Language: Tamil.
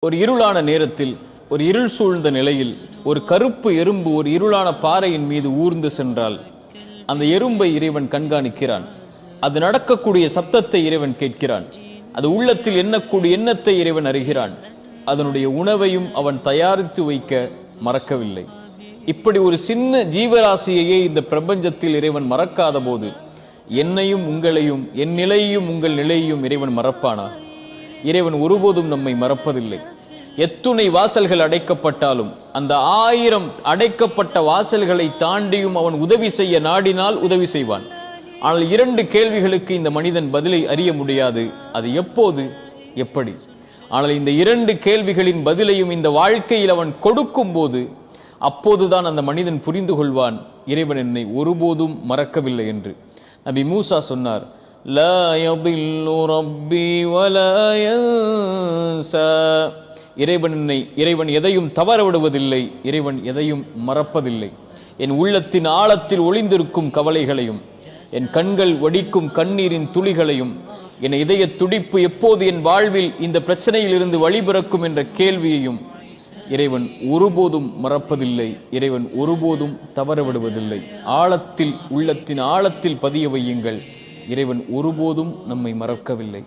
ஒரு இருளான நேரத்தில், ஒரு இருள் சூழ்ந்த நிலையில் ஒரு கருப்பு எறும்பு ஒரு இருளான பாறையின் மீது ஊர்ந்து சென்றால் அந்த எறும்பை இறைவன் கண்காணிக்கிறான். அது நடக்கக்கூடிய சப்தத்தை இறைவன் கேட்கிறான். அது உள்ளத்தில் எண்ணக்கூடிய எண்ணத்தை இறைவன் அறிகிறான். அதனுடைய உணவையும் அவன் தயாரித்து வைக்க மறக்கவில்லை. இப்படி ஒரு சின்ன ஜீவராசியையே இந்த பிரபஞ்சத்தில் இறைவன் மறக்காத போது என்னையும் உங்களையும், என் நிலையையும் உங்கள் நிலையையும் இறைவன் மறப்பானா? இறைவன் ஒருபோதும் நம்மை மறப்பதில்லை. எத்துணை வாசல்கள் அடைக்கப்பட்டாலும் அந்த 1000 அடைக்கப்பட்ட வாசல்களை தாண்டியும் அவன் உதவி செய்ய நாடினால் உதவி செய்வான். ஆனால் 2 கேள்விகளுக்கு இந்த மனிதன் பதிலை அறிய முடியாது. அது எப்போது, எப்படி? ஆனால் இந்த 2 கேள்விகளின் பதிலையும் இந்த வாழ்க்கையில் அவன் கொடுக்கும் போது அப்போதுதான் அந்த மனிதன் புரிந்து கொள்வான், இறைவன் என்னை ஒருபோதும் மறக்கவில்லை என்று. நபி மூசா சொன்னார், லா யதில்லு ரப்பி வலா யன்சா. இறைவன் எதையும் தவற விடுவதில்லை, இறைவன் எதையும் மறப்பதில்லை. என் உள்ளத்தின் ஆழத்தில் ஒளிந்திருக்கும் கவலைகளையும், என் கண்கள் வடிக்கும் கண்ணீரின் துளிகளையும், என் இதய துடிப்பு எப்போது என் வாழ்வில் இந்த பிரச்சனையில் இருந்து வழிபிறக்கும் என்ற கேள்வியையும் இறைவன் ஒருபோதும் மறப்பதில்லை. இறைவன் ஒருபோதும் தவற விடுவதில்லை. ஆழத்தில், உள்ளத்தின் ஆழத்தில் பதிய வையுங்கள், இறைவன் ஒருபோதும் நம்மை மறக்கவில்லை.